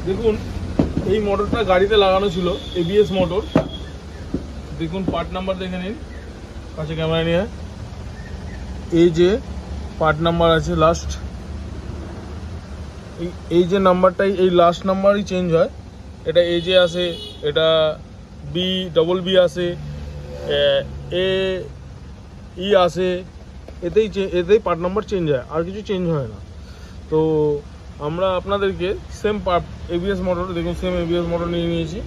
দেখুন এই মোটরটা গাড়িতে লাগানো ছিল, এবিএস মোটর। দেখুন পার্ট নাম্বার দেখে নিন, কাছে ক্যামেরা নিয়ে। এই যে পার্ট নাম্বার আছে লাস্ট, এই যে নাম্বারটাই, এই লাস্ট নাম্বারই চেঞ্জ হয়। এটা এ যে আসে, এটা বি আসে, এ ই আসে, এতেই পার্ট নাম্বার চেঞ্জ হয়, আর কিছু চেঞ্জ হয় না। তো আমরা আপনাদেরকে সেম পার্ট এবিএস মোটর, দেখুন সেম এবিএস মোটর নিয়ে নিয়েছি।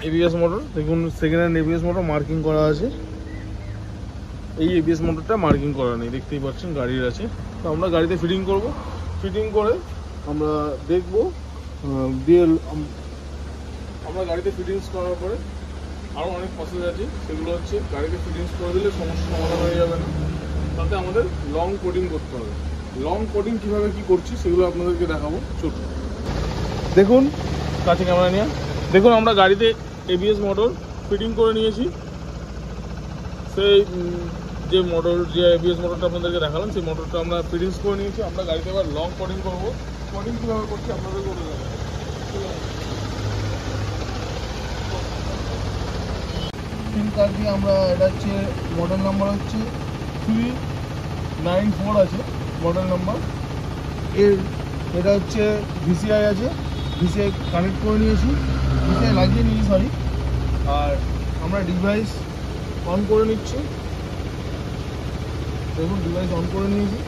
এবিএস মোটর দেখুন, second hand ABS motor marking করা আছে। এই এবিএস মোটরটা মার্কিং করা নেই, দেখতেই পাচ্ছেন গাড়ির আছে। তো আমরা গাড়িতে ফিটিং করব, ফিটিং করে আমরা দেখব দিয়ে আমরা গাড়িতে ফিটিংস করার পরে আরও অনেক প্রসেস আছে, সেগুলো হচ্ছে গাড়িতে ফিটিংস করে দিলে সমস্যা সমাধান হয়ে যাবে না, তাতে আমাদের লং কোডিং করতে হবে। লং কোডিং কীভাবে কী করছি সেগুলো আপনাদেরকে দেখাবো। চলুন দেখুন, কাছে ক্যামেরা নিয়ে দেখুন, আমরা গাড়িতে এবিএস মোটর ফিটিং করে নিয়েছি। সেই যে এবিএস মোটরটা আপনাদেরকে দেখালাম, সেই মোটরটা আমরা ফিটিংস করে নিয়েছি। আমরা গাড়িতে এবার লং কোডিং করবো। কোডিং কীভাবে করছি আপনাদের করে দেবো। পিন কার্ড দিয়ে আমরা, এটা হচ্ছে মডেল নাম্বার হচ্ছে 394 আছে মডেল নাম্বার। এটা হচ্ছে ভিসিআই আছে, ভিসিআই কানেক্ট করে নিয়েছি, ভিসিআই লাগিয়ে নিয়েছি সরি। আর আমরা ডিভাইস অন করে নিচ্ছি। দেখুন ডিভাইস অন করে নিয়েছি।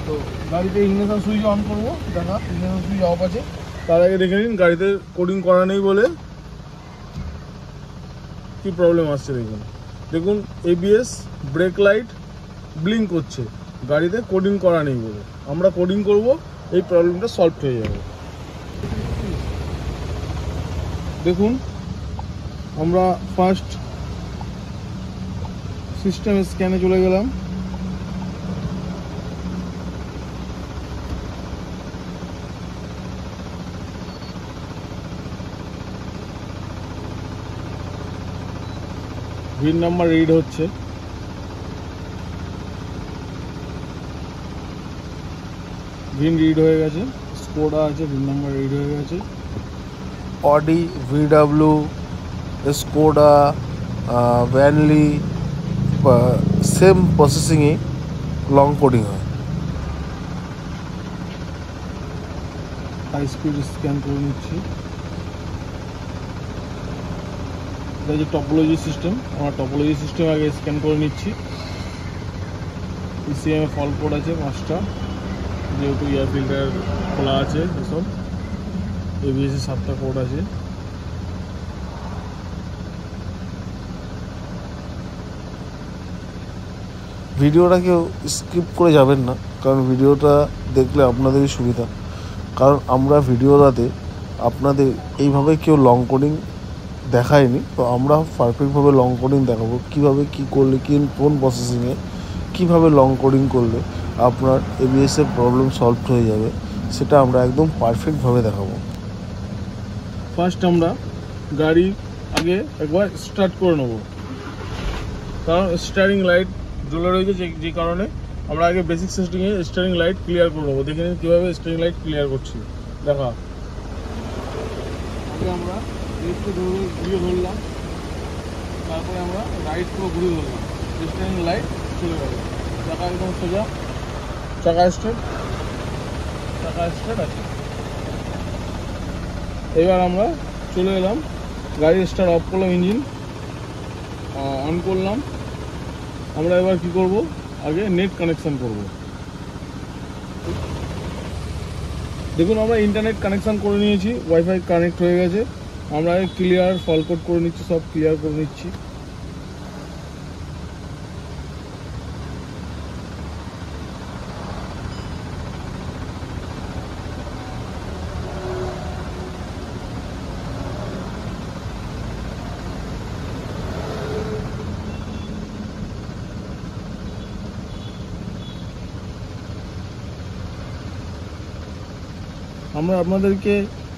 তো গাড়িতে ইগনিশন সুইচ অন করবো, দেখা ইগনিশন সুইচ অফ আছে। তার আগে দেখে নিন গাড়িতে কোডিং করা নেই বলে কি প্রবলেম আসছে। দেখুন এবিএস ব্রেক লাইট ব্লিঙ্ক করছে, গাড়িতে কোডিং করা নেই বলে। আমরা কোডিং করব, এই প্রবলেমটা সলভ হয়ে যাবে। দেখুন আমরা ফার্স্ট সিস্টেম স্ক্যানে চলে গেলাম। ভিন নাম্বার রিড হচ্ছে, ভিন রিড হয়ে গেছে, স্কোডা আছে, ভিন নাম্বার রিড হয়ে গেছে। অডি, ভিডব্লিউ, স্কোডা, ভ্যানলি, সেম প্রসেসিংয়ে লং কোডিং হয়। হাই স্পিড স্ক্যান করে নিচ্ছি। এটা যে টপোলজি সিস্টেম, আমরা টপোলজি সিস্টেম আগে স্ক্যান করে নিচ্ছি। ইসিএমে ফল কোড আছে 5টা, যেহেতু এয়ার ফিল্টার খোলা আছে, এসব এবিএসে 7টা কোড আছে। ভিডিওটা কেউ স্কিপ করে যাবেন না, কারণ ভিডিওটা দেখলে আপনাদেরই সুবিধা। কারণ আমরা ভিডিওটাতে আপনাদের এইভাবে কেউ লং কোডিং দেখায়নি, তো আমরা পারফেক্টভাবে লং কোডিং দেখাবো। কীভাবে কী করলে, কোন প্রসেসিংয়ে কীভাবে লং কোডিং করলে আপনার এবিএসের প্রবলেম সলভ হয়ে যাবে, সেটা আমরা একদম পারফেক্টভাবে দেখাবো। ফার্স্ট আমরা গাড়ি আগে একবার স্টার্ট করে নেব, কারণ স্টারিং লাইট জ্বলে রয়েছে, যে কারণে আমরা আগে বেসিক সেটিংয়ে স্টারিং লাইট ক্লিয়ার করে নেবো। দেখে নিন কীভাবে স্টারিং লাইট ক্লিয়ার করছি। দেখা আগে আমরা লেফটে ঘুরিয়ে ধরলাম, তারপরে আমরা রাইট পুরো ঘুরিয়ে ধরলাম, স্টারিং লাইট চলে গেল। চাকা একদম সোজা, চাকা স্ট্রেট আছে। এবার আমরা চলে এলাম, গাড়ি স্টার্ট অফ করলাম, ইঞ্জিন অন করলাম। আমরা এবার কি করব, আগে নেট কানেকশান করব। দেখুন আমরা ইন্টারনেট কানেকশান করে নিয়েছি, ওয়াইফাই কানেক্ট হয়ে গেছে। আমরা ক্লিয়ার ফল কোড করে নিচ্ছি, সব ক্লিয়ার করে নিচ্ছি। আমরা আপনাদেরকে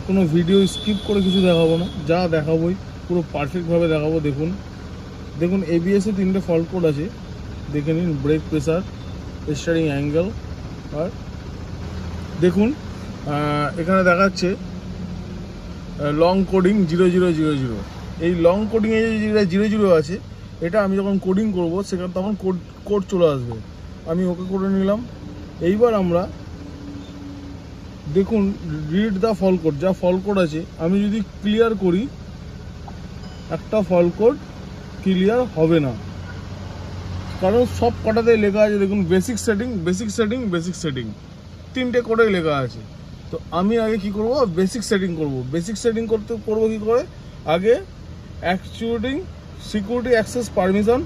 কোনো ভিডিও স্কিপ করে কিছু দেখাবো না, যা দেখাবোই পুরো পারফেক্টভাবে দেখাবো। দেখুন এবিএসে 3টে ফল্ট কোড আছে, দেখে নিন। ব্রেক প্রেসার, স্টারিং অ্যাঙ্গেল, আর দেখুন এখানে দেখাচ্ছে লং কোডিং 0000। এই লং কোডিংয়ে যেটা 00 আছে, এটা আমি যখন কোডিং করব সেখানে তখন কোড চলে আসবে। আমি ওকে করে নিলাম। এইবার আমরা দেখুন রিড দ্য ফল কোড, যা ফল কোড আছে আমি যদি ক্লিয়ার করি, একটা ফল কোড ক্লিয়ার হবে না, কারণ সব কটাতেই লেখা আছে দেখুন basic setting basic setting basic setting, 3টে কোডে লেখা আছে। তো আমি আগে কি করব, বেসিক সেটিং করব। বেসিক সেটিং করব কি করে, আগে অ্যাকচুয়েটিং সিকিউরিটি অ্যাক্সেস পারমিশন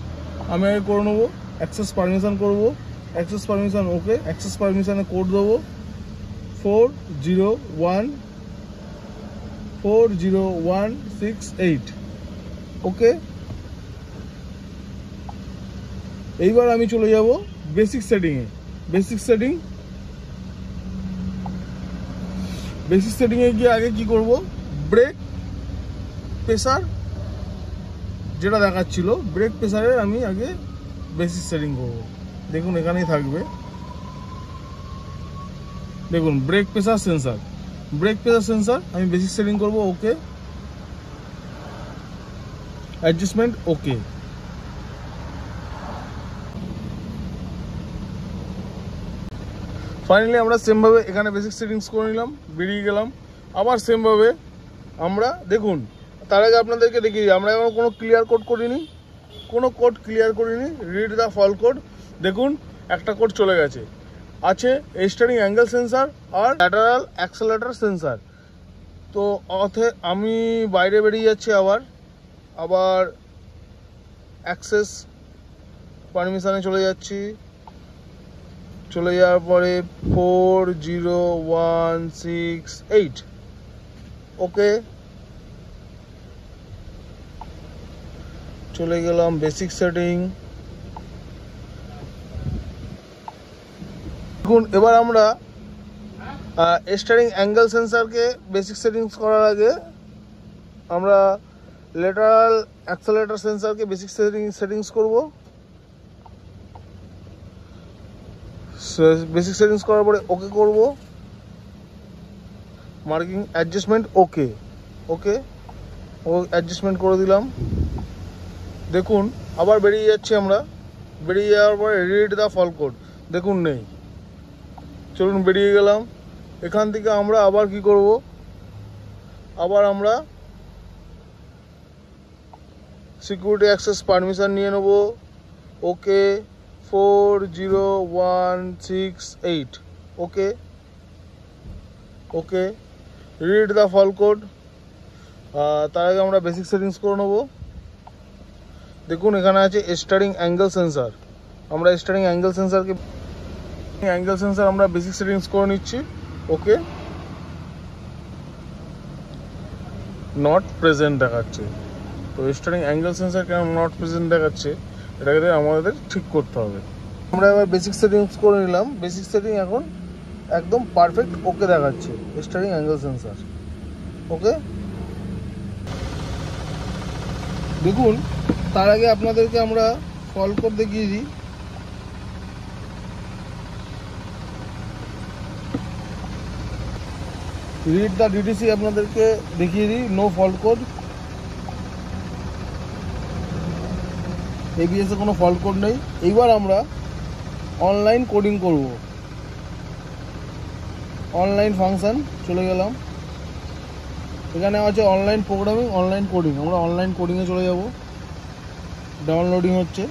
আমি আগে করে নেবো। অ্যাক্সেস পারমিশন করব, অ্যাক্সেস পারমিশন ওকে। অ্যাক্সেস পারমিশনে কোড দেবো 40168 ওকে। এইবার আমি চলে যাব বেসিক সেটিংয়ে। বেসিক সেটিংয়ে গিয়ে আগে কি করব, ব্রেক প্রেসার যেটা দেখাচ্ছিল, ব্রেক প্রেসারের আমি আগে বেসিক সেটিং করব। দেখুন এখানেই থাকবে, দেখুন brake pressure sensor, brake pressure sensor আমি বেসিক সেটিং করব ওকে। অ্যাডজাস্টমেন্ট ওকে। ফাইনালি আমরা সেমভাবে এখানে বেসিক সেটিংস করে নিলাম, বেরিয়ে গেলাম। আবার সেমভাবে আমরা দেখুন, তার আগে আপনাদেরকে দেখিয়ে আমরা এখন কোনো ক্লিয়ার কোড করিনি, কোনো কোড ক্লিয়ার করিনি। রিড দ্য ফল কোড, দেখুন একটা কোড চলে গেছে, আছে স্টিয়ারিং অ্যাঙ্গেল সেন্সার আর ল্যাটারাল অ্যাক্সেলারেটর সেন্সার। তো আমি বাইরে বেরিয়ে যাচ্ছি, আবার অ্যাক্সেস পারমিশনে চলে যাচ্ছি। চলে যাওয়ার পরে 40168 ওকে। চলে গেলাম বেসিক সেটিং। দেখুন এবার আমরা স্টিয়ারিং অ্যাঙ্গেল সেন্সারকে বেসিক সেটিংস করার আগে আমরা ল্যাটারাল অ্যাক্সেলারেটর সেন্সারকে বেসিক সেটিংস করব। বেসিক সেটিংস করার পরে ওকে করব, মার্কিং অ্যাডজাস্টমেন্ট ওকে অ্যাডজাস্টমেন্ট করে দিলাম। দেখুন আবার বেরিয়ে যাচ্ছি আমরা, বেরিয়ে যাওয়ার পরে রিড দ্য ফল কোড, দেখুন নেই। চলুন বেরিয়ে গেলাম। এখান থেকে আমরা আবার কি করব, আবার আমরা সিকিউরিটি অ্যাক্সেস পারমিশন নিয়ে নেব ওকে। 40168 ওকে। রিড দ্য ফল কোড, তার আগে আমরা বেসিক সেটিংস করে নেব। দেখুন এখানে আছে স্টিয়ারিং অ্যাঙ্গেল সেন্সার, আমরা স্টিয়ারিং অ্যাঙ্গেল সেন্সার আমরা বেসিক সেটিংস করে নিচ্ছি ওকে। নট প্রেজেন্ট দেখাচ্ছে, তো স্টিয়ারিং অ্যাঙ্গেল সেন্সার কেন নট প্রেজেন্ট দেখাচ্ছে এটাকে আমাদের ঠিক করতে হবে। আমরা এবার বেসিক সেটিংস করে নিলাম, বেসিক সেটিং এখন একদম পারফেক্ট ওকে দেখাচ্ছে স্টিয়ারিং অ্যাঙ্গেল সেন্সার ওকে। দেখুন তার আগে আপনাদেরকে আমরা ফল কোড দেখিয়ে দিই। রিড দ্য ডিটিসি আপনাদেরকে দেখিয়ে দিই, নো ফল্ট কোড। এবিএস এ কোনো ফল্ট কোড নেই। এইবার আমরা অনলাইন কোডিং করব, অনলাইন ফাংশন চলে গেলাম। এখানে আছে অনলাইন প্রোগ্রামিং, অনলাইন কোডিং, আমরা অনলাইন কোডিংয়ে চলে যাব। ডাউনলোডিং হচ্ছে।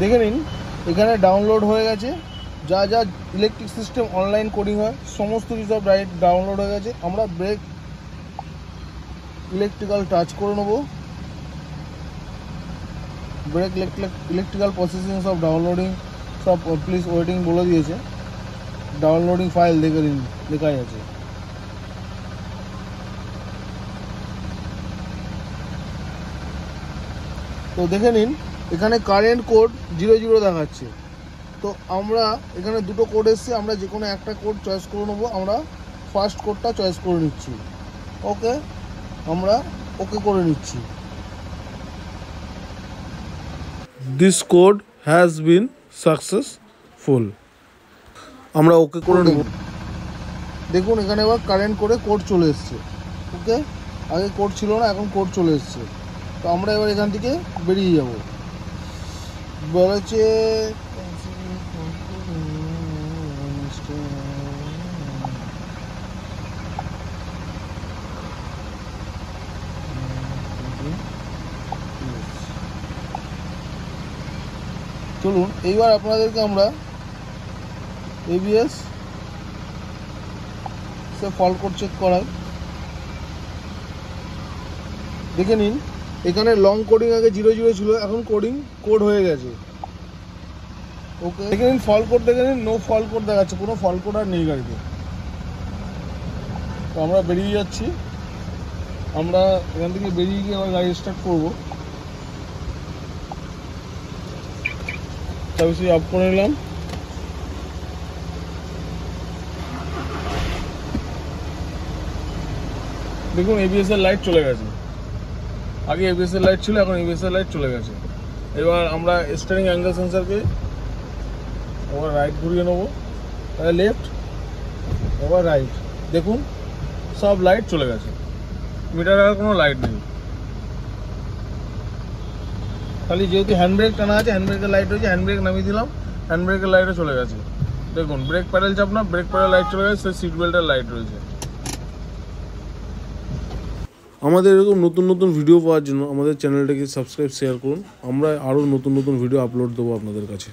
দেখে নিন এখানে ডাউনলোড হয়ে গেছে, যা যা ইলেকট্রিক সিস্টেম অনলাইন কোডিং হয় সমস্ত কিছু সব ডাউনলোড হয়ে গেছে। আমরা ব্রেক ইলেকট্রিক্যাল টাচ করে নেব। ব্রেক ইলেকট্রিক্যাল প্রসেসিং সব ডাউনলোডিং, সব প্লিজ ওয়েটিং বলে দিয়েছে। ডাউনলোডিং ফাইল দেখে নিন লেখাই আছে। তো দেখে নিন এখানে কারেন্ট কোড 00 দেখাচ্ছে। তো আমরা এখানে দুটো কোড এসছে, আমরা যে কোনো একটা কোড চয়েস করে নেবো। আমরা ফার্স্ট কোডটা চয়েস করে নিচ্ছি ওকে, আমরা ওকে করে নিচ্ছি। This code has been successful. আমরা ওকে করে নেব। দেখুন এখানে এবার কারেন্ট করে কোড চলে এসছে। ওকে, আগে কোড ছিল না, এখন কোড চলে এসছে। তো আমরা এবার এখান থেকে বেরিয়ে যাব। বলেছে চলুন এইবার আপনাদেরকে আমরা ABS সে ফল্ট কোড চেক করাই। দেখে নিন এখানে লং কোডিং আগে 00 ছিল, এখন কোড হয়ে গেছে। ওকে, দেখে নিন ফল্ট কোড, দেখে নিন নো ফল্ট কোড দেখাচ্ছে, কোনো ফল্ট কোড আর নেই গাড়িতে। তো আমরা বেরিয়ে যাচ্ছি। আমরা এখান থেকে বেরিয়ে গিয়ে আবার গাড়ি স্টার্ট করবো। সার্ভিস অফ করে নিলাম। দেখুন ABS এর লাইট চলে গেছে। আগে ABS এর লাইট ছিল, এখন ABS এর লাইট চলে গেছে। এবার আমরা স্টিয়ারিং অ্যাঙ্গেল সেন্সরকে এবার রাইট ঘুরিয়ে নেবো, লেফট, এবার রাইট। দেখুন সব লাইট চলে গেছে, মিটারে আর কোনো লাইট নেই। খালি যেহেতু হ্যান্ডব্রেক টানা আছে, হ্যান্ডব্রেকের লাইট রয়েছে, হ্যান্ডব্রেক নামিয়ে দিলাম, হ্যান্ডব্রেকের লাইটও চলে গেছে। দেখুন ব্রেক প্যাডেল চাপ না, ব্রেক প্যাডেল লাইট চলে গেছে, সিট বেল্টের লাইট রয়েছে। আমাদের এরকম নতুন নতুন ভিডিও পাওয়ার জন্য আমাদের চ্যানেলটাকে সাবস্ক্রাইব, শেয়ার করুন। আমরা আরও নতুন নতুন ভিডিও আপলোড দেবো আপনাদের কাছে।